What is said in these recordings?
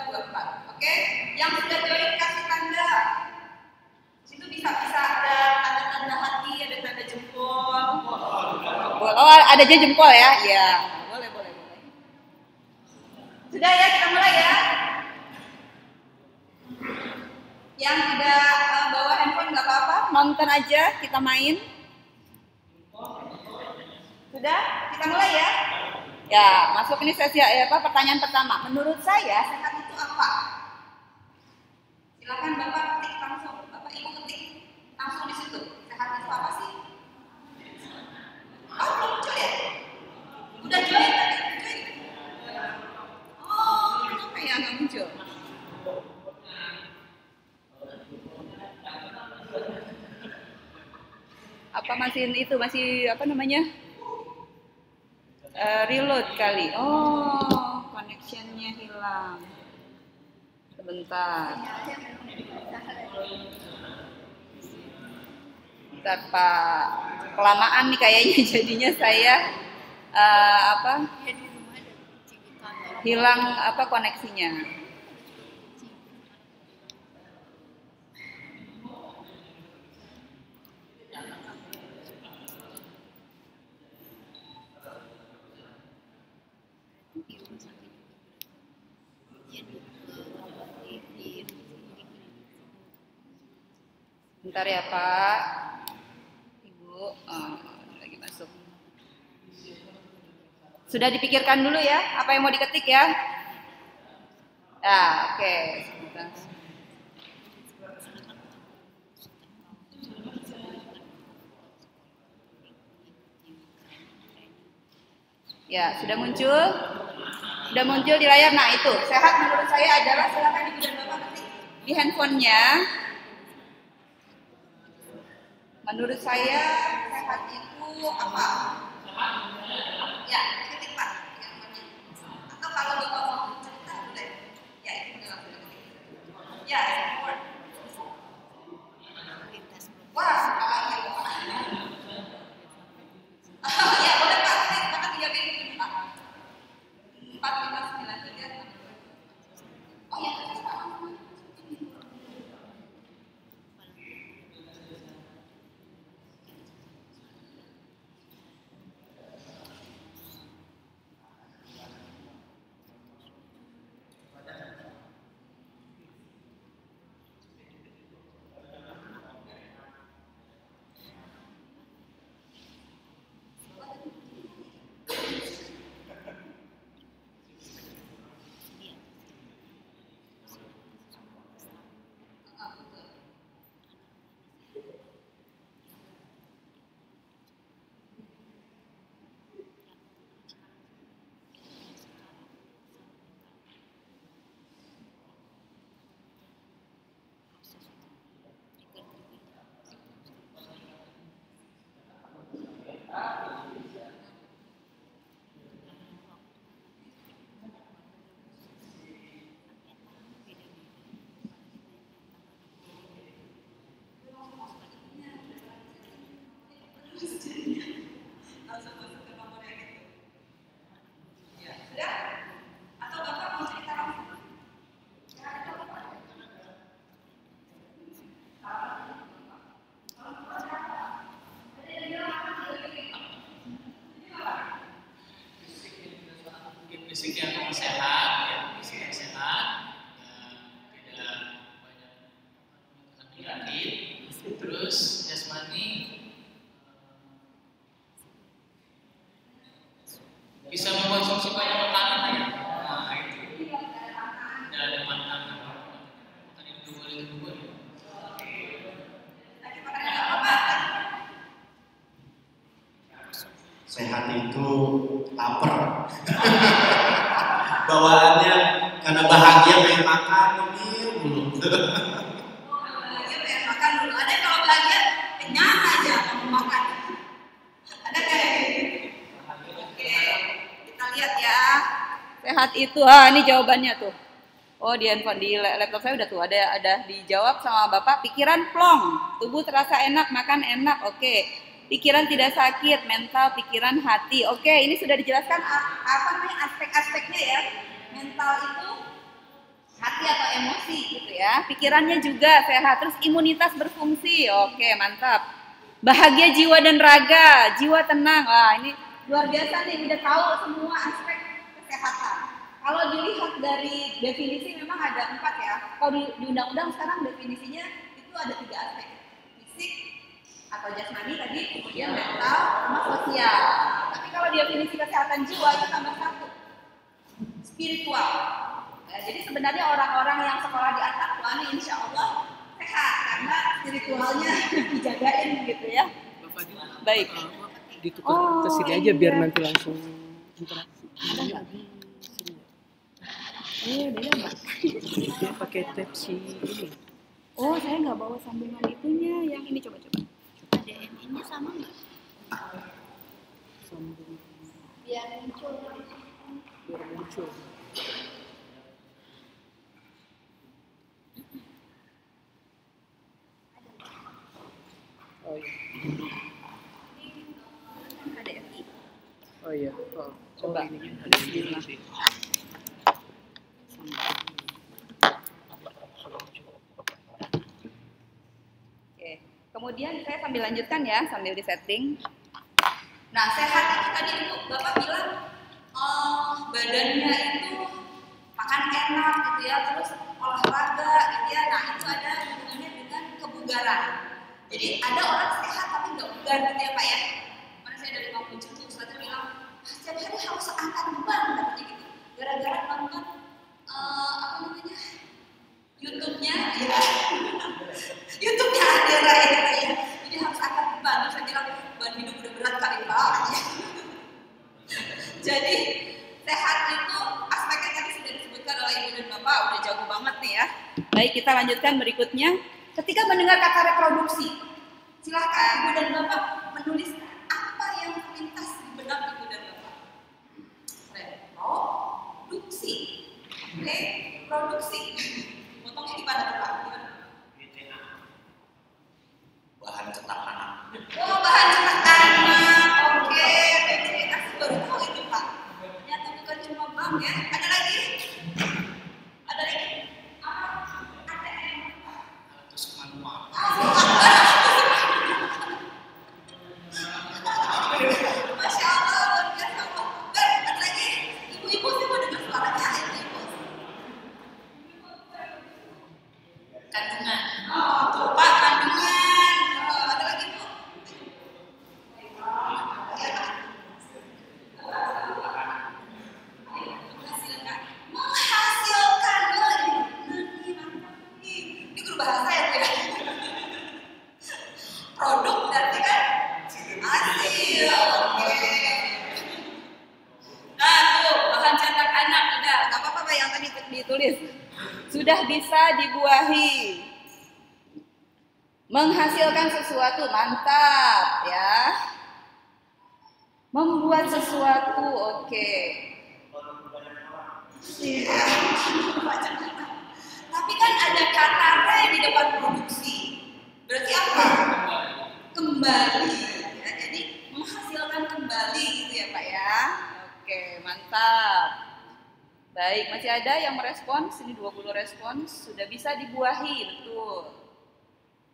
4. Oke, yang sudah join kasih tanda. Situ bisa ada tanda-tanda hati, ada tanda jempol. Oh, ada aja jempol ya? Iya, boleh. Sudah ya, kita mulai ya. Yang tidak bawa handphone nggak apa-apa, nonton aja, kita main. Sudah, kita mulai ya. Ya, masuk ini sesi pertanyaan pertama. Menurut saya sehat itu apa? Silakan Bapak ketik langsung, Bapak Ibu ketik langsung di situ. Sehat itu apa sih? Oh, belum muncul ya? Udah join tadi? Oh, kenapa ya nggak muncul? Apa masih apa namanya? Reload kali. Oh, connectionnya hilang. Sebentar. Bentar Pak. Kelamaan nih kayaknya jadinya saya hilang koneksinya. Bentar ya Pak, Ibu, lagi masuk. Sudah dipikirkan dulu ya, apa yang mau diketik ya? Ya, oke. Ya, sudah muncul? Sudah muncul di layar. Nah itu, sehat menurut saya adalah, silakan Ibu dan Bapak ketik di handphonenya. Menurut saya sehat itu apa? Ya, ketik Pak. Atau kalau Bapak mau cerita boleh. Ya, itu boleh langsung ketik. Ya, support. Wah, salah ya Pak. Ya, boleh Pak. Bapak 3 pilih Pak. 4593. Oh ya, Pak. Fisik yang sehat, fisik yang sehat, tidak banyak penyakit, terus jasmani bisa mengkonsumsi banyak makanan ya. Nah itu tidak ada mantan itu boleh juga. Sehat itu lapar. Bawaannya karena bahagia pengen makan dulu. Bahagia pengen makan dulu. Ada kalau bahagia kenyang aja mau makan. Ada kayak gitu. Oke, kita lihat ya. Sehat itu, ini jawabannya tuh. Oh, di handphone, di laptop saya udah tuh ada dijawab sama Bapak. Pikiran plong, tubuh terasa enak, makan enak. Oke. Pikiran tidak sakit, mental, pikiran, hati. Oke, ini sudah dijelaskan apa nih aspek-aspeknya ya. Mental itu bereaksi gitu ya. Pikirannya juga sehat, terus imunitas berfungsi. Oke, mantap. Bahagia jiwa dan raga, jiwa tenang. Wah, ini luar biasa nih, udah tahu semua aspek kesehatan. Kalau dilihat dari definisi memang ada 4 ya. Kalau di undang-undang sekarang definisinya itu ada 3 aspek. Fisik atau jasmani tadi, kemudian mental sama sosial. Tapi kalau definisi kesehatan jiwa itu tambah 1. Spiritual. Ya, jadi sebenarnya orang-orang yang sekolah di At-Taqwa ini insya Allah sehat karena spiritualnya dijagain gitu ya. Baik. Ditukar ke sini aja biar nanti langsung interaksi. Dia pakai tab si ini. Oh, saya nggak bawa sambungan itunya. Yang ini coba-coba. Ada ini sama nggak? Sambung Biar muncul. biar muncul. Oh iya. Ada FI. Oh iya. Oh, Coba. ini kan ada di sini. Oke. Kemudian saya sambil lanjutkan ya, sambil di setting. Nah, sehat itu tadi Ibu, Bapak bilang badannya itu makan enak gitu ya, terus olahraga gitu ya. Nah, itu ada hubungannya dengan kebugaran. Jadi ada orang sehat tapi nggak bugar gitu ya Pak ya. Kemarin saya dari Mamuju tuh, Ustaznya bilang, setiap hari harus angkat beban katanya gitu. Gara-gara nonton apa namanya? YouTube-nya ya. YouTube-nya Adera ya. Jadi harus angkat beban. Terus saya bilang, beban hidup udah berat kali Pak. Jadi sehat itu aspeknya tadi sudah disebutkan oleh Ibu dan Bapak, udah jago banget nih ya. Baik, kita lanjutkan berikutnya. Ketika mendengar kata reproduksi, silakan Ibu dan Bapak menulis apa yang terlintas di benak Ibu dan Bapak. Reproduksi, oke, produksi. Potongnya di mana Pak? Bahan cetak anak. Oh, bahan cetak anak. Oke, BCA baru tahu itu Pak. Ternyata bukan cuma bank ya. Ada lagi? Ada lagi? Apa? ATM. Terus manual. Masya Allah, luar biasa Pak. Dan ada lagi? Ibu-ibu sih mau dengar suaranya ibu-ibu. Kandungan. Oh, tuh Pak, kandungan. Oh, ada lagi Bu? Ya, Pak. Menghasilkan. Menghasilkan. Oh, ini mantap nih. Ini guru bahasa ya Bu ya? Produk berarti kan hasil. Oke. Nah tuh bahan cetak anak udah nggak apa-apa Pak yang tadi ditulis sudah bisa dibuahi. Menghasilkan sesuatu mantap ya. Membuat sesuatu oke. Iya. Tapi kan ada kata re di depan produksi. Berarti apa? Kembali ya, jadi menghasilkan kembali gitu ya Pak ya. Oke, mantap. Baik, masih ada yang merespons? Ini 20 respons, sudah bisa dibuahi, betul.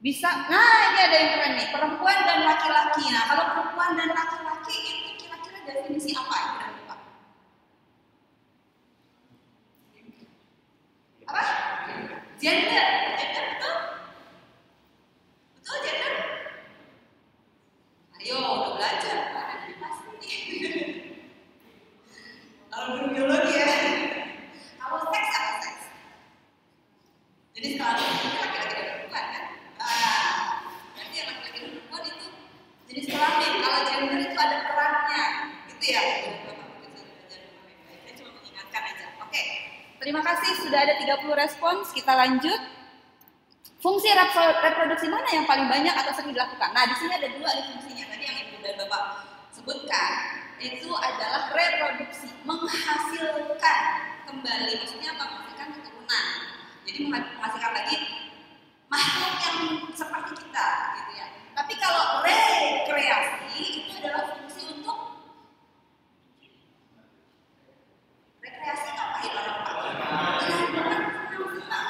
Bisa, nah ini ada yang keren nih, perempuan dan laki-laki. Nah, kalau perempuan dan laki-laki itu kira-kira definisi apa ya Pak? Apa? Gender, gender betul? Betul gender? Ayo, udah belajar, ada di pasti. Kalau guru biologi ya. Kalau seks apa seks? Jadi setelah itu laki-laki dan perempuan kan? Berarti yang laki-laki dan perempuan itu jenis kelamin. Kalau gender itu ada perannya, gitu ya. Saya cuma mengingatkan aja. Oke, terima kasih sudah ada 30 respons. Kita lanjut. Fungsi reproduksi mana yang paling banyak atau sering dilakukan? Nah, di sini ada 2 nih fungsinya. Tadi yang Ibu dan Bapak sebutkan itu adalah reproduksi, menghasilkan kembali. Maksudnya apa? Menghasilkan keturunan. Jadi menghasilkan lagi makhluk yang seperti kita, gitu ya. Tapi kalau rekreasi itu adalah fungsi untuk rekreasi ngapain orang Pak? Senang-senang,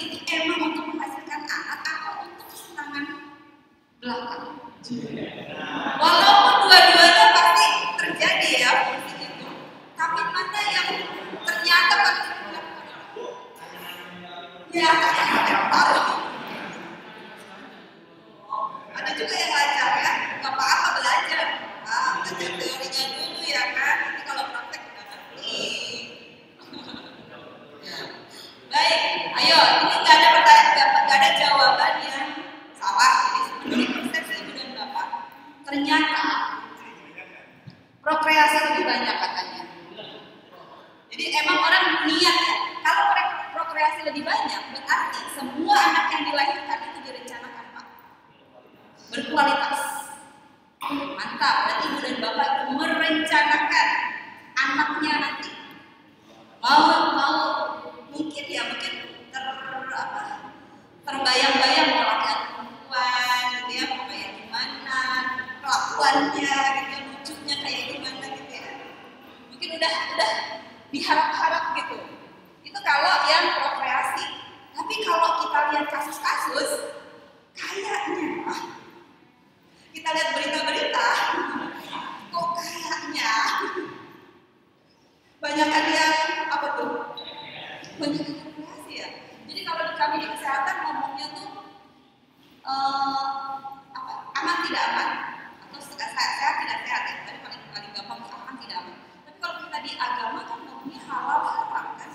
ini emang untuk menghasilkan anak atau untuk kesenangan belakang? Walaupun dua-duanya pasti terjadi ya fungsi itu, tapi mana yang ternyata pada ya ada juga yang lancar ya, nggak apa-apa belajar, belajar teorinya dulu ya kan, nanti kalau praktek udah ngerti. Baik, ayo, ini nggak ada pertanyaan, nggak ada jawaban yang salah. Jadi menurut persepsi ibu dan bapak, ternyata prokreasi lebih banyak katanya. Jadi emang orang niat ya, kalau prokreasi lebih banyak, berarti semua anak yang dilahirkan itu direncanakan Pak, berkualitas. Mantap, berarti ibu dan bapak itu merencanakan anaknya nanti. Mau mungkin terbayang-bayang mau laki-laki perempuan gitu ya, mau kayak gimana kelakuannya gitu ya, lucunya kayak gimana gitu ya, mungkin udah diharap-harap gitu. Itu kalau yang prokreasi. Tapi kalau kita lihat kasus-kasus, kayaknya kita lihat berita-berita, kok kayaknya banyak yang apa tuh? Banyak yang prokreasi ya. Jadi kalau kami di kesehatan ngomongnya tuh aman tidak aman atau sehat tidak sehat ya. Tadi paling gampang aman tidak aman. Tapi kalau kita di agama kan ngomongnya halal haram kan,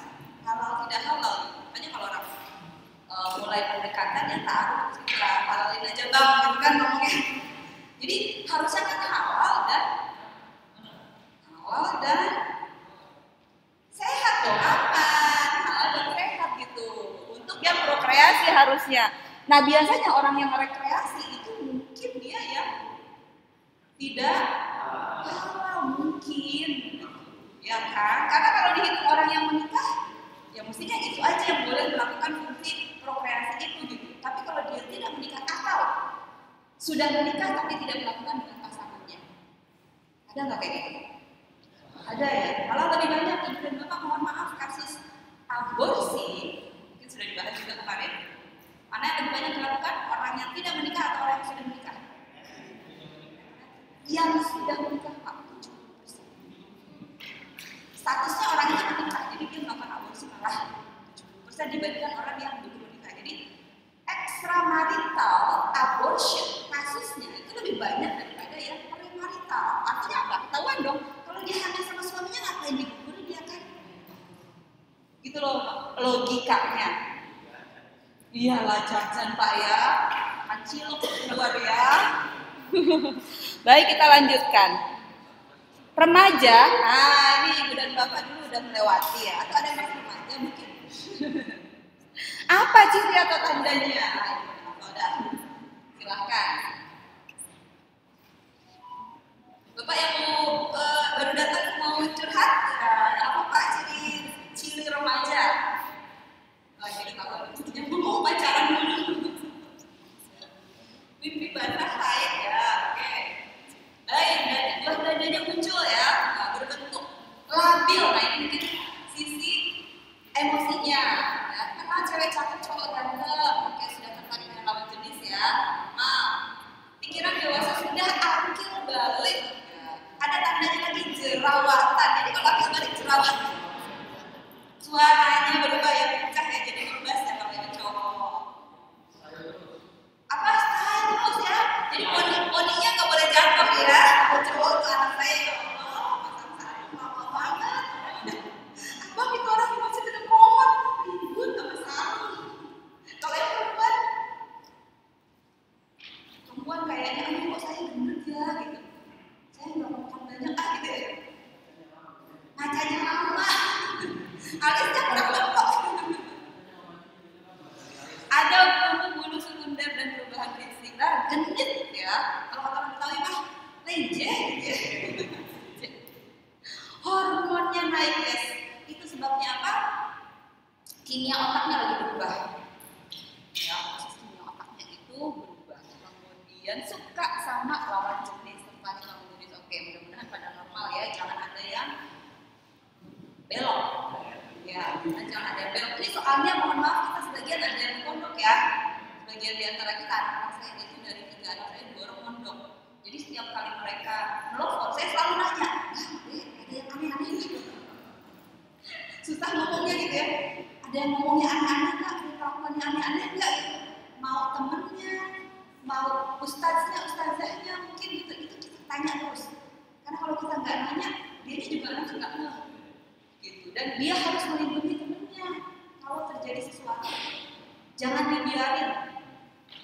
halal tidak halal. Makanya kalau orang mulai pendekatan ya taruh kita halalin aja bang, gitu kan ngomongnya. Jadi harusnya kan halal dan sehat dong, aman, halal dan sehat gitu. Untuk yang prokreasi harusnya. Nah biasanya orang yang rekreasi itu mungkin dia yang tidak halal mungkin, ya kan? Karena kalau dihitung orang yang menikah, ya mestinya itu aja yang boleh melakukan fungsi prokreasi itu gitu. Tapi kalau dia tidak menikah atau sudah menikah tapi tidak melakukan dengan pasangannya, ada nggak kayak gitu? Ada ya. Kalau lebih banyak ibu dan bapak mohon maaf kasus aborsi mungkin sudah dibahas juga kemarin. Mana yang lebih banyak dilakukan? Orang yang tidak menikah atau orang yang sudah menikah? Yang sudah menikah Pak, 70%. Statusnya orang itu menikah, jadi dia melakukan aborsi malah 70% dibandingkan orang yang belum menikah. Jadi extramarital abortion kasusnya itu lebih banyak daripada yang premarital. Artinya apa? Ketahuan dong, kalau dia hamil sama suaminya ngapain digugurin dia kan? Gitu loh logikanya. Iyalah jajan Pak ya, kacil keluar ya. Baik, kita lanjutkan. Remaja, nah ini ibu dan bapak dulu udah melewati ya, atau ada yang masih remaja mungkin. Apa ciri atau tandanya? Udah, silahkan. Bapak yang mau baru datang mau curhat, apa Pak ciri remaja? Jadi kalau yang mau pacaran dulu, mimpi basah haid ya, oke. Baik, buah dadanya muncul ya, berbentuk labil. Nah ini mungkin sisi emosinya. Ya. Karena cewek cakep cowok ganteng, oke sudah tertarik sebagian di antara kita, anak saya itu dari 3 anak saya 2 orang mondok. Jadi setiap kali mereka nelfon, saya selalu nanya, ada yang aneh-aneh gitu. Susah ngomongnya gitu ya. Ada yang ngomongnya aneh-aneh nggak? Ada kelakuannya aneh-aneh nggak? Gitu. Mau temennya, mau ustazahnya mungkin gitu. Itu kita tanya terus. Karena kalau kita nggak nanya, dia juga nanti nggak ngeh. Gitu. Dan dia harus melindungi temennya. Kalau terjadi sesuatu, jangan dibiarin.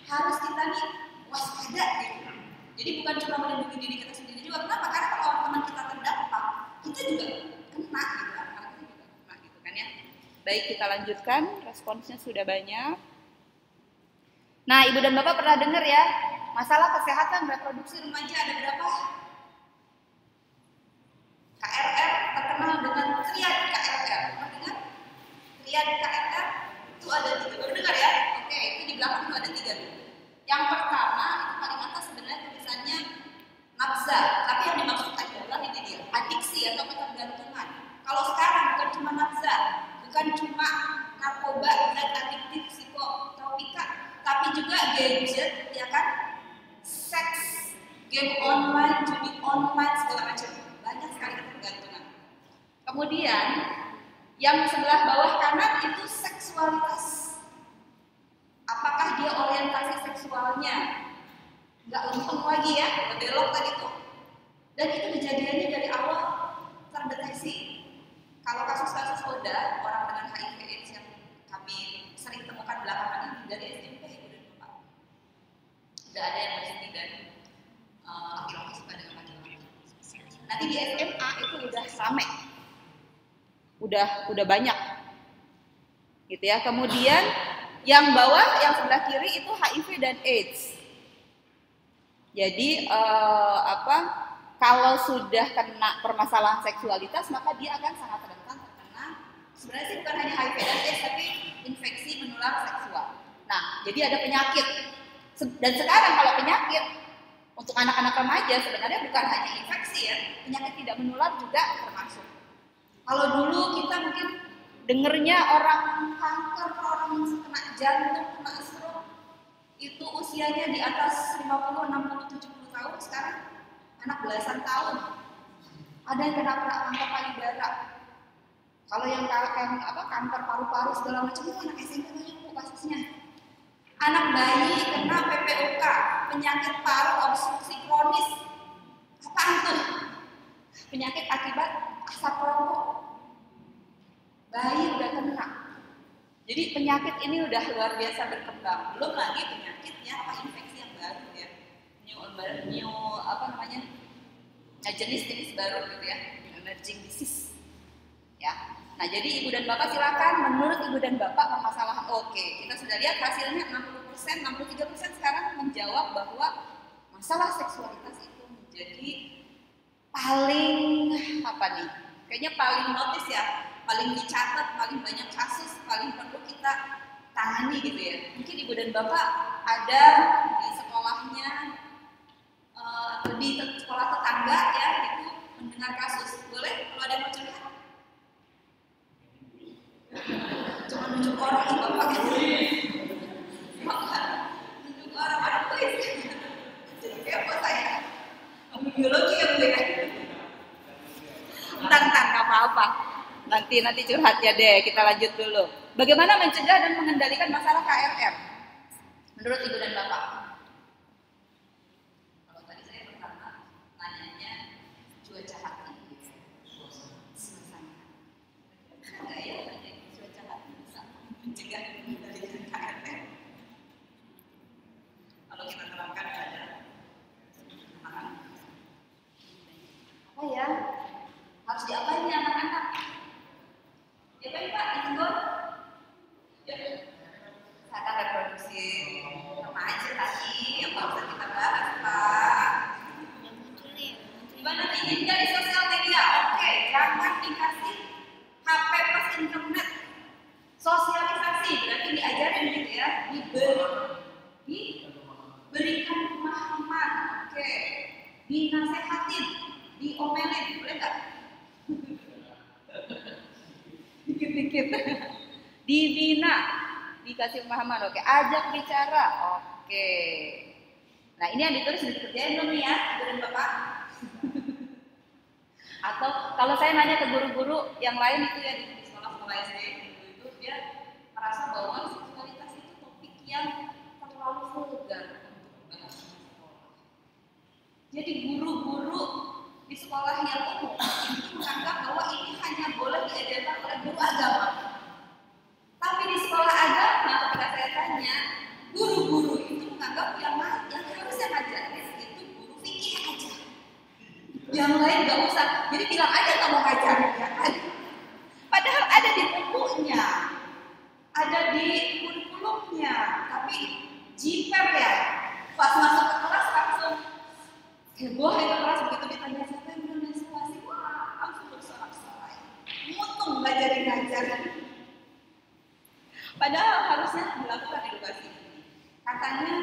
Harus kita nih waspada gitu. Jadi bukan cuma melindungi diri kita sendiri juga. Kenapa? Karena kalau teman kita terdampak, kita juga kena gitu. Anak-anak kita juga kena gitu kan ya. Baik, kita lanjutkan. Responsnya sudah banyak. Nah, Ibu dan Bapak pernah dengar ya, masalah kesehatan reproduksi remaja ada berapa? KRR terkenal dengan triad KRR. Pernah dengar? Triad KRR itu ada 3. Baru dengar ya? Oke, itu di belakang itu ada 3 nih. Yang pertama itu paling atas sebenarnya tulisannya nafsa, tapi yang dimaksud adalah ini dia, adiksi atau ketergantungan. Kalau sekarang bukan cuma nafsa, bukan cuma narkoba dan adiktif psikotropika, tapi juga gadget, ya kan? Seks, game online, judi online, segala macam. Banyak sekali ketergantungan. Kemudian yang sebelah bawah kanan itu seksualitas. Apakah dia orientasi seksualnya nggak lempeng lagi ya, belok tadi tuh. Dan itu kejadiannya dari awal terdeteksi. Kalau kasus-kasus ODA, orang dengan HIV/AIDS yang kami sering temukan belakangan ini dari SMP Ibu dan Bapak. Tidak ada yang berhenti dan laki-laki suka dengan laki-laki. Nanti di SMA itu udah rame, udah banyak, gitu ya. Kemudian yang bawah, yang sebelah kiri itu HIV dan AIDS. Jadi kalau sudah kena permasalahan seksualitas, maka dia akan sangat rentan terkena. Sebenarnya sih bukan hanya HIV dan AIDS, tapi infeksi menular seksual. Nah, jadi ada penyakit. Dan sekarang kalau penyakit untuk anak-anak remaja sebenarnya bukan hanya infeksi ya, penyakit tidak menular juga termasuk. Kalau dulu kita mungkin dengernya orang kanker, orang yang kena jantung, kena stroke, itu usianya di atas 50, 60, 70 tahun. Sekarang anak belasan tahun. Ada yang kena kanker payudara. Kalau yang kanker paru-paru segala macam itu anak SMP banyak kasusnya. Anak bayi kena PPOK, penyakit paru obstruksi kronis. Apaan tuh? Penyakit akibat asap rokok. Bayi udah kena. Jadi penyakit ini udah luar biasa berkembang. Belum lagi penyakitnya infeksi yang baru ya. Jenis-jenis baru gitu ya. Emerging disease. Ya. Nah, jadi Ibu dan Bapak silakan menurut Ibu dan Bapak permasalahan. Oke, kita sudah lihat hasilnya 60%, 63% sekarang menjawab bahwa masalah seksualitas itu menjadi paling kayaknya paling notice ya, paling dicatat, paling banyak kasus, paling perlu kita tangani gitu ya. Mungkin Ibu dan Bapak ada di sekolahnya, di sekolah tetangga ya, itu mendengar kasus. Boleh kalau ada yang mau cerita? Cuma nunjuk orang nih Bapak. Nunjuk orang, ada kuis. Jadi kepo saya. Kamu biologi ya Bu ya? Entar, gak apa-apa. Nanti curhat ya deh, kita lanjut dulu. Bagaimana mencegah dan mengendalikan masalah KRR? Menurut Ibu dan Bapak? Kalau tadi saya pertama nanyanya cuaca hati. Suasana. Enggak ya, cuaca hati bisa mencegah dan mengendalikan KRR. Kalau kita terapkan pada apa ya? Harus diapain ya anak-anak? Ya baik Pak, ditegur. Ya, kesehatan reproduksi remaja tadi yang baru kita bahas Pak. Gimana nih? Dari sosial media, oke, jangan dikasih HP plus internet. Sosialisasi berarti diajarin gitu ya, diberikan pemahaman, oke, dinasehatin, diomelin, boleh nggak? Dikit-dikit. Dibina, dikasih pemahaman. Oke, ajak bicara. Oke. Nah, ini yang ditulis sudah dikerjain belum nih ya, Ibu dan Bapak? Atau kalau saya nanya ke guru-guru yang lain itu ya di sekolah-sekolah SD itu dia merasa bahwa seksualitas itu topik yang terlalu vulgar untuk dibahas di sekolah. Jadi guru-guru di sekolah yang umum ini menganggap bahwa ini hanya boleh diajarkan oleh guru agama. Tapi di sekolah agama ketika saya tanya, guru-guru itu menganggap yang harusnya ngajarin itu guru fikih aja. Yang lain nggak usah. Jadi bilang aja nggak mau ngajarin ya kan. Padahal ada di bukunya, ada di kurikulumnya. Tapi jiper ya, pas masuk ke kelas langsung heboh itu kelas begitu ditanya siapa yang belum menstruasi, wah langsung bersorak-sorai. Mutung nggak jadi ngajar. Padahal harusnya dilakukan edukasi ini. Katanya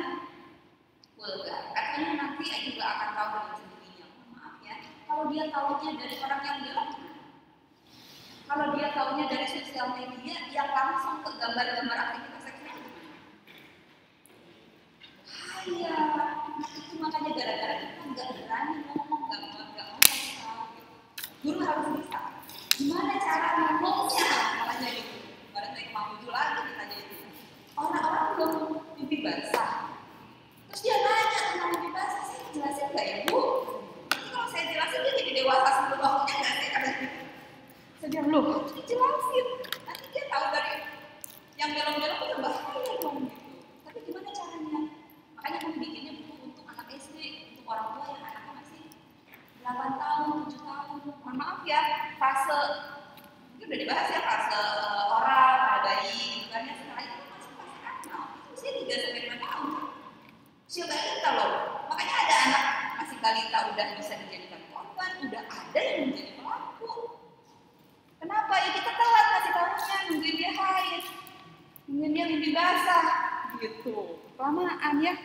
vulgar. Katanya nanti juga akan tahu dengan sendirinya. Maaf ya, kalau dia tahunya dari orang yang bilang, kalau dia tahunya dari sosial media yang langsung ke gambar-gambar aktivitas seksual gimana? Iya, nah itu makanya gara-gara kita nggak berani ngomong, nggak mau kasih tahu gitu. Guru harus bisa. Gimana cara ngomongnya? Makanya gitu. Barang naik mampu lagi ditanya itu. Orang-orang belum mimpi basah. Terus dia nanya tentang mimpi basah, saya jelasin nggak ya Bu? Nanti kalau saya jelasin dia jadi dewasa sebelum waktunya nggak sih? Saya bilang loh, harus dijelasin. Nanti dia tahu dari yang belok-belok itu bahaya dong gitu. Tapi gimana caranya? Makanya kami bikinnya buku untuk anak SD, untuk orang tua yang anaknya masih 8 tahun, 7 tahun. Mohon maaf ya, fase itu udah dibahas ya, fase oral pada bayi gitu kan ya. Setelah itu masih fase anal, itu usia 3 sampai 5 tahun. Usia balita loh. Makanya ada anak masih balita udah bisa dijadikan korban, udah ada yang menjadi pelaku. Kenapa? Ya kita telat kasih tahunya, nungguin dia haid, nungguin dia mimpi basah, gitu. Kelamaan ya.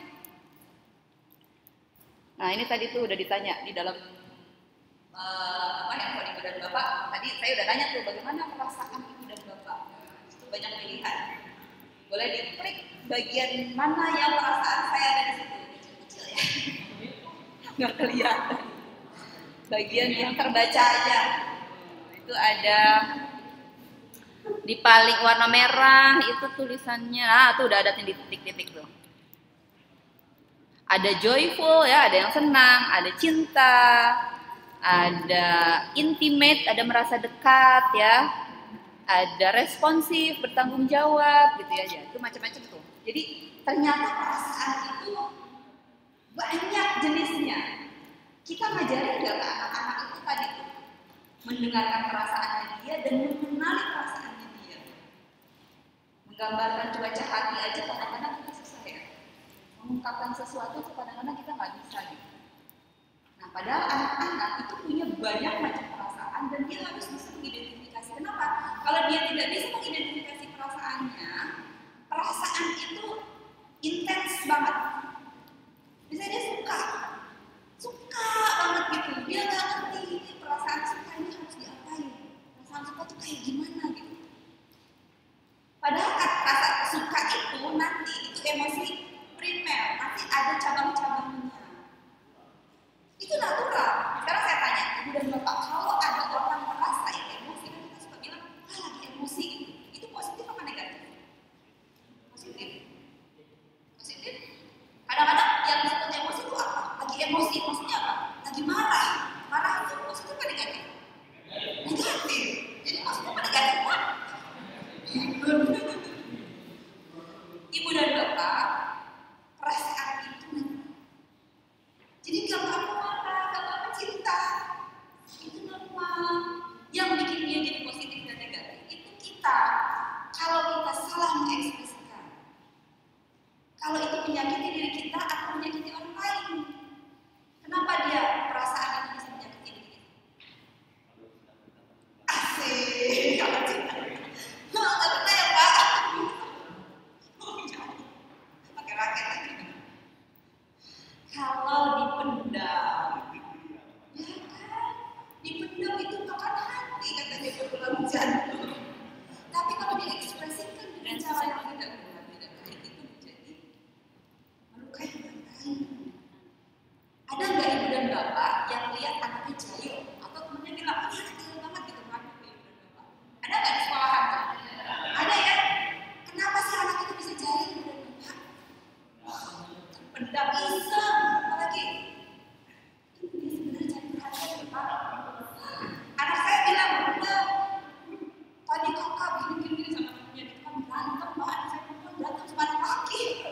Nah ini tadi tuh udah ditanya di dalam handphone ibu dan bapak. Tadi saya udah tanya tuh bagaimana perasaan ibu dan bapak. Itu banyak pilihan. Boleh diklik bagian mana yang perasaan saya ada di situ. Kecil ya, nggak kelihatan. Bagian yang terbaca aja. Itu ada di paling warna merah itu tulisannya, tuh udah ada titik-titik tuh. Ada joyful ya, ada yang senang, ada cinta, ada intimate, ada merasa dekat ya, ada responsif, bertanggung jawab gitu ya, itu macam-macam tuh. Jadi ternyata perasaan itu banyak jenisnya. Kita ngajarin nggak ke anak-anak itu tadi tuh mendengarkan perasaannya dia dan mengenali perasaannya dia. Menggambarkan cuaca hati aja kadang-kadang kita susah ya. Mengungkapkan sesuatu itu kadang-kadang kita nggak bisa gitu. Nah padahal anak-anak itu punya banyak macam perasaan dan dia harus bisa mengidentifikasi. Kenapa? Kalau dia tidak bisa mengidentifikasi perasaannya, perasaan itu intens banget. Misalnya dia suka banget gitu, dia nggak ngerti ini perasaan suka ini harus diapain, perasaan suka tuh kayak gimana gitu. Padahal rasa suka itu nanti itu emosi primer, nanti ada cabang-cabangnya. Itu natural. Sekarang saya tanya, ibu dan bapak, kalau ada orang merasa itu emosi, kan kita suka bilang, lagi emosi gitu. Itu positif apa negatif? Positif. Positif. Kadang-kadang yang disebut emosi itu apa? Lagi emosi, maksudnya apa? Lagi marah. Marah itu positif apa negatif? Negatif. Jadi positif apa negatif? Pak? Ibu dan bapak, perasaan itu jadi gak apa-apa marah, gak apa-apa cinta. Itu normal. Yang bikin dia jadi positif dan negatif itu kita. Kalau kita salah mengekspresikan, kalau itu menyakiti diri kita atau menyakiti orang lain. Kenapa dia perasaan itu bisa menyakiti diri kita? Asik, kalau cinta. Nggak pernah ya Pak? Pakai raket lagi. Kalau dipendam, ya kan? Dipendam itu makan hati katanya berbelang jantung. Tapi kalau diekspresikan dengan cara yang tidak benar, pendam iseng, apalagi ini sebenarnya cari perhatian Pak. Anak saya bilang, udah tadi kakak gini sama temennya, kan berantem Pak, anak saya perempuan berantem sama anak laki.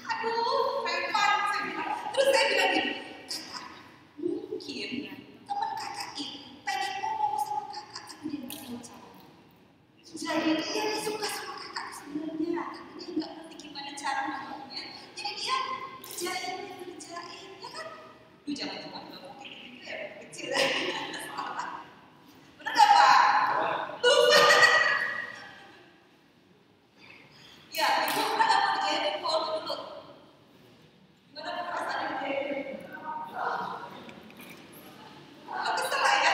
Aduh, Revan, saya bilang. Terus saya bilang gini, kakak, mungkin teman kakak itu pengen ngomong sama kakak, tapi dia nggak tahu caranya. Jadi dia suka sama kakak sebenarnya, tapi dia nggak ngerti gimana cara ngomongnya. Jadi dia kerjain, ya kan? Lu jangan cuma ngomong gitu ya, kecil. Bener nggak Pak? Lupa. Ya, ibu pernah nggak kerjain ibu waktu dulu? Gimana perasaan dia? Kesel lah ya,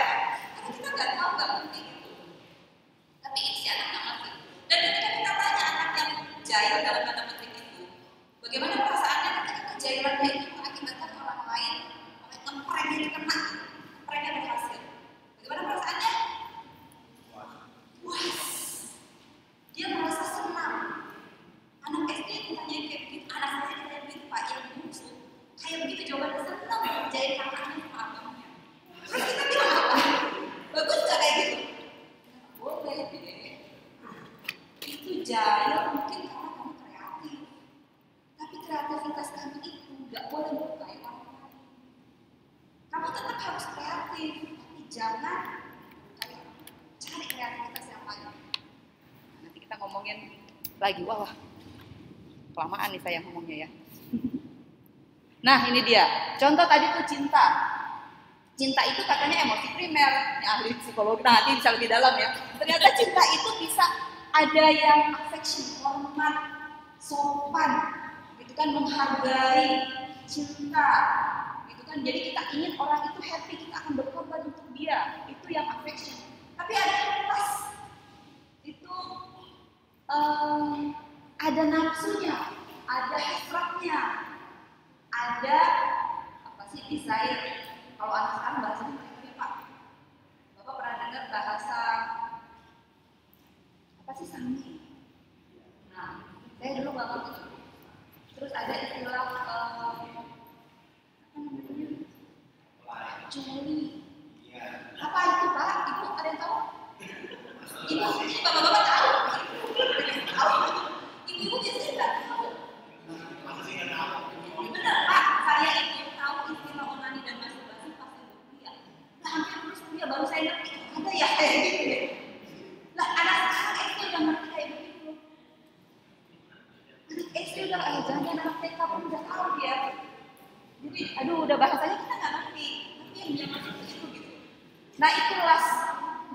karena kita nggak tahu, nggak ngerti gitu. Tapi ini si anak nggak ngerti. Dan ketika kita tanya anak yang jahil dalam tanda petik itu, bagaimana perasaannya ketika kejahilannya itu mengakibatkan orang lain ngeprank itu kena, pranknya berhasil. Bagaimana perasaannya? Puas. Dia merasa senang. Anak SD ditanya kayak begitu, anak saya ditanya begitu Pak, yang bungsu kayak begitu jawabannya, senang menjahit kakaknya sama abangnya. Terus kita bilang apa? Bagus nggak kayak gitu? Boleh deh. Itu jahil mungkin karena kamu kreatif. Tapi kreativitas kamu itu nggak boleh melukai orang lain. Kamu tetap harus kreatif, tapi jangan kayak cari kreativitas yang lain. Nanti kita ngomongin lagi, wah kelamaan nih saya ngomongnya ya. Nah ini dia, contoh tadi tuh cinta. Cinta itu katanya emosi primer, ini ahli psikologi, nah nanti bisa lebih dalam ya. Ternyata cinta itu bisa ada yang affection, hormat, sopan, gitu kan, menghargai, cinta, gitu kan. Jadi kita ingin orang itu happy, kita akan berkorban untuk dia, itu yang affection. Tapi ada yang pas, itu ada nafsunya, ada hasratnya, ada apa sih, desire. Kalau anak sekarang bahasanya apa Pak? Bapak pernah dengar bahasa apa sih, sangi? Nah, saya dulu nggak ngerti. Terus ada istilah apa namanya? Joli. Apa itu Pak? Ibu ada yang tahu? Ibu, ini bapak-bapak tahu. Ibu biasanya nggak tahu. Benar Pak, saya itu tahu istilah onani dan masturbasi pas saya kuliah. Nah hampir lulus kuliah baru saya ngerti ada ya kayak gitu ya. Nah anak sekarang SD udah ngerti kayak begitu. Anak SD udah jangan anak TK pun udah tahu dia. Jadi aduh udah bahasanya kita nggak ngerti, tapi yang dia masuk itu gitu. Nah itulah,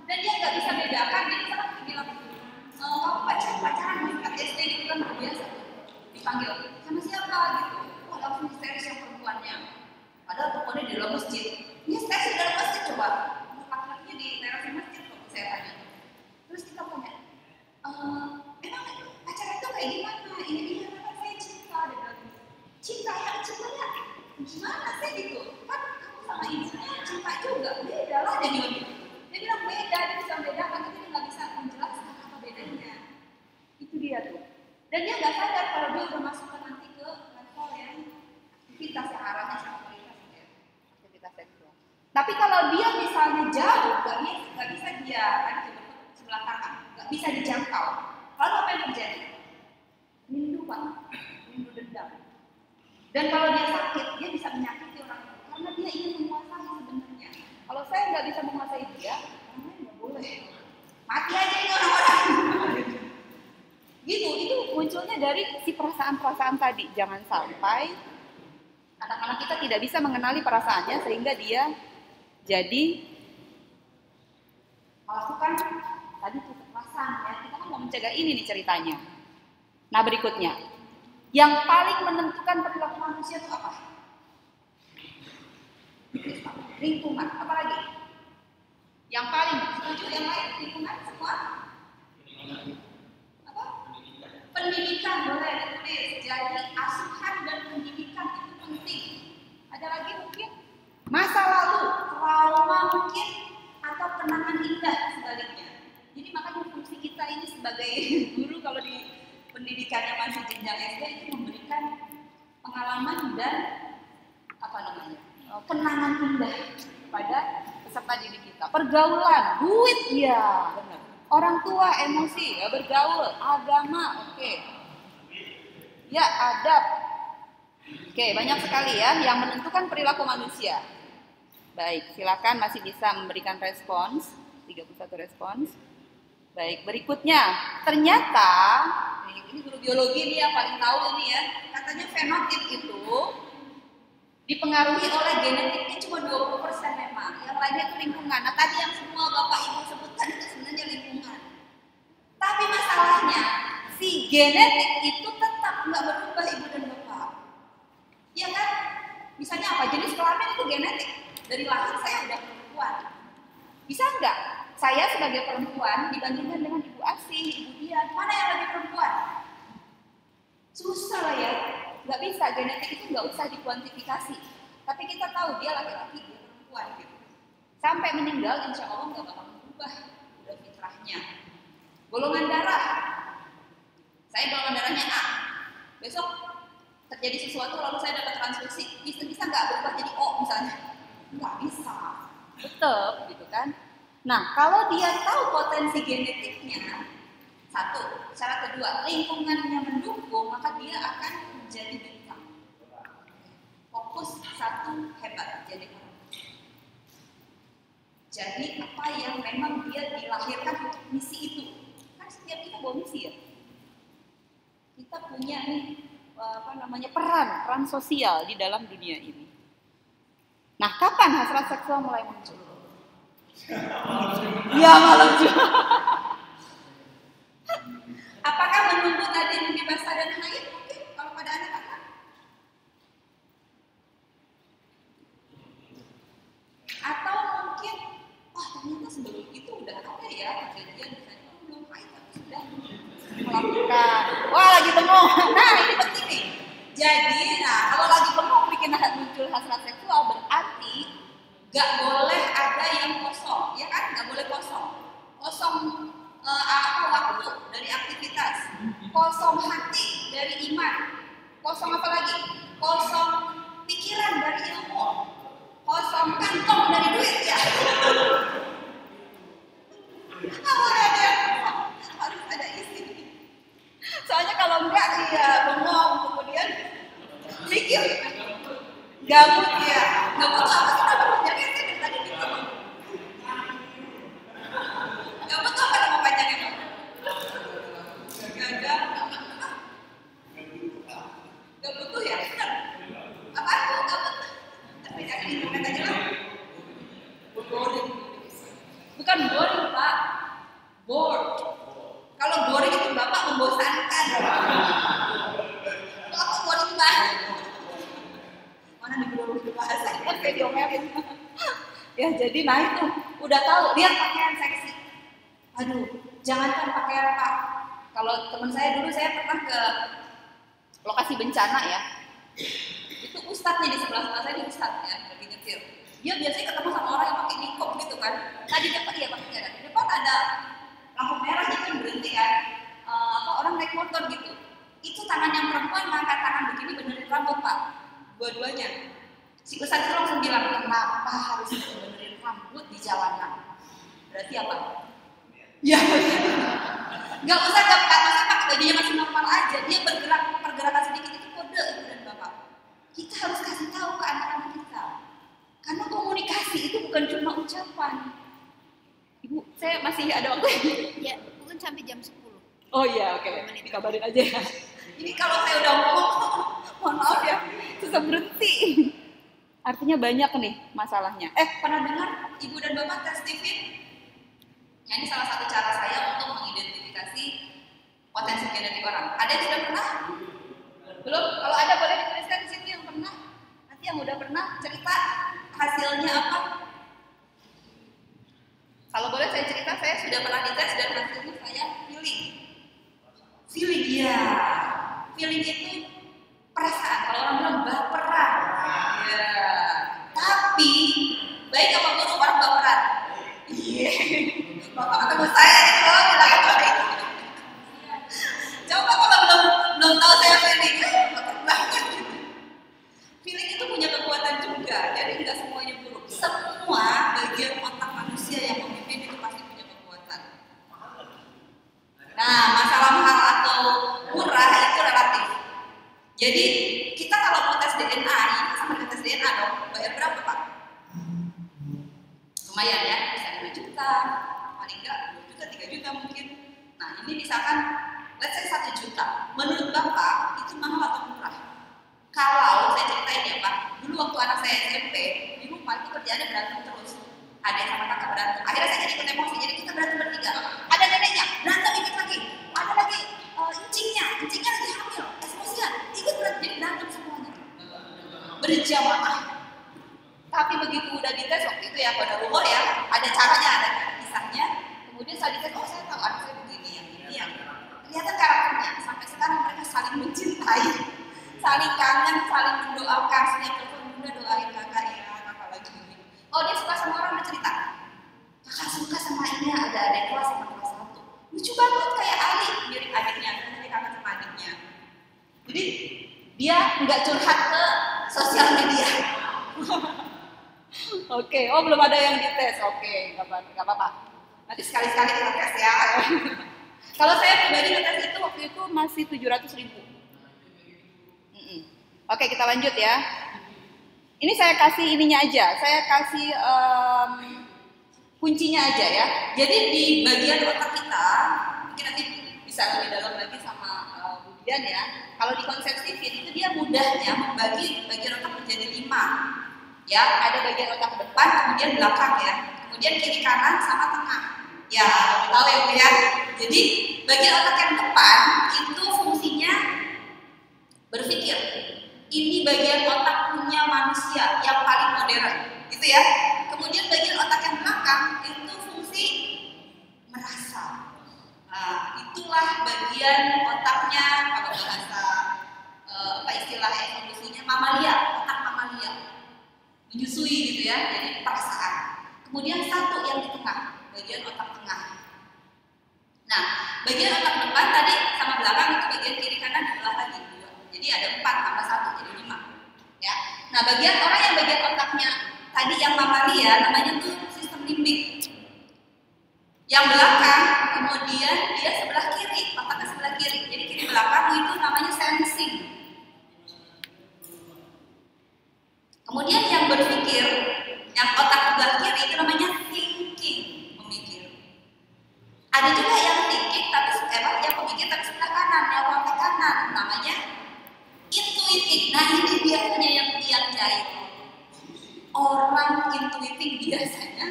dan dia nggak bisa bedakan. Dia misalnya bilang kamu pacaran di SD gitu kan biasa dipanggil sama siapa gitu, wah langsung histeris yang perempuannya, padahal pokoknya di dalam masjid. Ini histeris di dalam masjid, coba laki-lakinya di teras masjid kok saya tanya. Terus kita tanya, emang pacaran itu kayak gimana? Ini kan saya cinta, dia bilang cinta ya, cintanya gimana sih gitu, kan kamu sama ibunya cinta juga, beda lah dia bilang gitu. Dia bilang beda, dia bisa membedakan, tapi dia nggak bisa menjelaskan apa bedanya. Itu dia tuh. Dan dia nggak sadar kalau dia udah masuk nanti ke level yang aktivitas yang arahnya seksualitas ya, aktivitas seksual. Tapi kalau dia misalnya jauh, nggak bisa dia tadi sebelah kanan, nggak bisa dijangkau. Lalu apa yang terjadi? Rindu Pak, rindu dendam. Dan kalau dia sakit, dia bisa menyakiti orang lain karena dia ingin menguasai sebenarnya. Kalau saya nggak bisa menguasai dia, orang lain nggak boleh. Mati aja ini orang-orang. Gitu, itu munculnya dari si perasaan-perasaan tadi. Jangan sampai anak-anak kita tidak bisa mengenali perasaannya sehingga dia jadi melakukan tadi itu kekerasan ya. Kita kan mau mencegah ini nih ceritanya. Nah berikutnya, yang paling menentukan perilaku manusia itu apa? Lingkungan, apa lagi? Yang paling setuju yang lain lingkungan semua? Apa? Pendidikan boleh ditulis. Jadi asuhan dan pendidikan itu penting. Ada lagi mungkin masa lalu, trauma mungkin, atau kenangan indah sebaliknya. Jadi makanya fungsi kita ini sebagai guru kalau di pendidikannya masih jenjang SD itu memberikan pengalaman dan apa namanya kenangan indah pada peserta didik kita. Pergaulan, duit ya, benar. Orang tua emosi, ya bergaul, agama, oke. Ya adab, oke banyak sekali ya yang menentukan perilaku manusia. Baik, silakan masih bisa memberikan respons, 31 respons. Baik, berikutnya, ternyata ini guru biologi nih yang paling tahu ini ya, katanya fenotip itu dipengaruhi oleh genetiknya cuma 20% memang, yang lainnya itu lingkungan. Nah tadi yang semua Bapak Ibu sebutkan itu sebenarnya lingkungan. Tapi masalahnya, si genetik itu tetap nggak berubah Ibu dan Bapak. Iya kan? Misalnya apa? Jenis kelamin itu genetik. Dari lahir saya udah perempuan. Bisa nggak? Saya sebagai perempuan dibandingkan dengan ibu asih, ibu dia, mana yang lebih perempuan? Susah lah ya. Nggak bisa, genetik itu nggak usah dikuantifikasi. Tapi kita tahu dia laki-laki, dia perempuan gitu. Sampai meninggal insya Allah nggak bakal berubah. Udah fitrahnya. Golongan darah. Saya golongan darahnya A. Besok terjadi sesuatu lalu saya dapat transfusi. Bisa nggak berubah jadi O misalnya? Nggak bisa. Tetap gitu kan. Nah, kalau dia tahu potensi genetiknya, satu, syarat kedua, lingkungannya mendukung, maka dia akan menjadi bintang. Fokus satu hebat jadi orang. Jadi apa yang memang dia dilahirkan untuk misi itu? Kan setiap kita bawa misi ya. Kita punya nih peran sosial di dalam dunia ini. Nah, kapan hasrat seksual mulai muncul? Ya malam juga. Apakah menunggu tadi mimpi basah dan haid mungkin kalau pada anak-anak? Atau mungkin, ternyata sebelum itu udah ada ya kejadian misalnya belum haid tapi sudah melakukan. Wah lagi bengong. Nah ini penting nih. Jadi, kalau lagi bengong bikin muncul hasrat seksual berarti gak boleh ada yang kosong, ya kan? Gak boleh kosong. Kosong waktu dari aktivitas, kosong hati dari iman, kosong apa lagi? Kosong pikiran dari ilmu, kosong kantong dari duit ya. Gak boleh ada yang kosong, harus ada isi. Soalnya kalau enggak dia bengong kemudian mikir, gabut ya, gabut apa sih? Jadi saya dari tadi mikir, gabut apa nama panjangnya? Gak butuh ya? Apa itu gabut? Tapi jangan internet aja lah. Boring. Bukan boring Pak, bored. Kalau boring itu Bapak membosankan. Bapak boring banget. Mana nih guru bahasa kayak diomelin. Ya jadi itu udah tahu lihat pakaian seksi. Aduh, jangankan pakaian Pak. Kalau teman saya dulu saya pernah ke lokasi bencana ya. Itu ustadznya di sebelah saya, di ustadz ya, lagi nyetir. Dia biasanya ketemu sama orang yang pakai nikob gitu kan. Tadi depan dia pakai jalan. Di depan ada lampu merah dia kan berhenti kan. Orang naik motor gitu. Itu tangan yang perempuan ngangkat tangan begini benerin rambut Pak. Dua-duanya. Si ustadz itu langsung bilang, kenapa harus benerin rambut di jalanan? Berarti apa? Ya, nggak usah pakai bajunya masih normal aja. Dia pergerakan sedikit itu kode Ibu dan Bapak. Kita harus kasih tahu ke anak-anak kita. Karena komunikasi itu bukan cuma ucapan. Ibu, saya masih ada waktu. Ya, bukan sampai jam 10. Oh iya, oke. Dikabarin aja ya. Ini kalau saya udah ngomong, mohon maaf ya, susah berhenti. Artinya banyak nih masalahnya. Pernah dengar Ibu dan Bapak tes TV? Ya, ini salah satu cara saya untuk mengidentifikasi potensi genetik orang. Ada yang sudah pernah? Belum? Kalau ada boleh dituliskan di sini yang pernah. Nanti yang udah pernah cerita hasilnya apa? Kalau boleh saya cerita, saya sudah pernah dites dan hasilnya saya feeling. Feeling ya. Feeling itu perasaan. Kalau orang bilang baperan. Ya. Tapi baik apa buruk orang baperan? Iya. Bapak ketemu saya itu bilang baik. Coba kalau belum tahu saya feeling, baper banget. Jadi kita kalau mau tes DNA, ini sama dengan tes DNA dong, bayar berapa Pak? Lumayan ya, bisa 5 juta, paling enggak 2 juta, 3 juta mungkin. Nah ini misalkan, let's say 1 juta, menurut Bapak itu mahal atau murah? Kalau saya ceritain ya Pak, dulu waktu anak saya SMP, di rumah itu kerjaannya berantem terus. Ada yang sama kakak berantem, akhirnya saya jadi ikut emosi, jadi kita berantem bertiga. Ada neneknya, berantem ikut lagi. Ada lagi incingnya lagi hamil, emosian, ikut berantem, jadi berantem semuanya. Berjamaah. Tapi begitu udah dites waktu itu ya, pada rumor ya, ada caranya, ada kisahnya. Kemudian saya dites, oh saya tahu anak saya begini, yang ini, yang ternyata karakternya. Sampai sekarang mereka saling mencintai, saling kangen, saling mendoakan. Setiap telepon bunda doain kakak ya, kakak lagi begini. Oh dia suka sama orang, udah cerita. Kakak suka sama ini, ada adik kelas sama kelas 1. Lucu banget kayak Ali, mirip adiknya, jadi kakak sama adiknya. Jadi dia nggak curhat ke sosial media. Oke, oh belum ada yang dites. Oke, nggak apa-apa. Nanti sekali-sekali kita tes ya. Kalau saya pribadi ngetes itu waktu itu masih 700.000. Oke, kita lanjut ya. Ini saya kasih ininya aja. Saya kasih kuncinya aja ya. Jadi di bagian otak kita, mungkin nanti bisa lebih dalam lagi sama Bu Dian ya. Kalau di konsep Stephen itu dia mudahnya membagi bagian otak menjadi 5. Ya, ada bagian otak depan, kemudian belakang ya. Kemudian kiri kanan sama tengah. Ya, tahu ya Bu ya. Jadi bagian otak yang depan itu fungsinya berpikir. Ini bagian otak punya manusia yang paling modern, gitu ya. Kemudian bagian otak yang belakang itu fungsi merasa. Nah, itulah bagian otaknya kalau bahasa apa istilah evolusinya mamalia, otak mamalia. Menyusui gitu ya, jadi perasaan. Kemudian satu yang di tengah, bagian otak tengah. Nah, bagian otak depan tadi sama belakang itu bagian kiri kanan dibelah lagi 2. Jadi ada 4 tambah 1 jadi 5. Ya. Nah, bagian orang yang bagian otaknya tadi yang mamalia namanya tuh sistem limbik. Yang belakang kemudian dia sebelah kiri, otaknya sebelah kiri. Jadi kiri belakang itu namanya sensing. Kemudian yang berpikir, yang otak sebelah kiri itu namanya thinking, memikir. Ada juga yang thinking tapi yang pemikir tapi sebelah kanan, yang otak kanan namanya intuitif. Nah ini biasanya yang jahit. Orang intuitif biasanya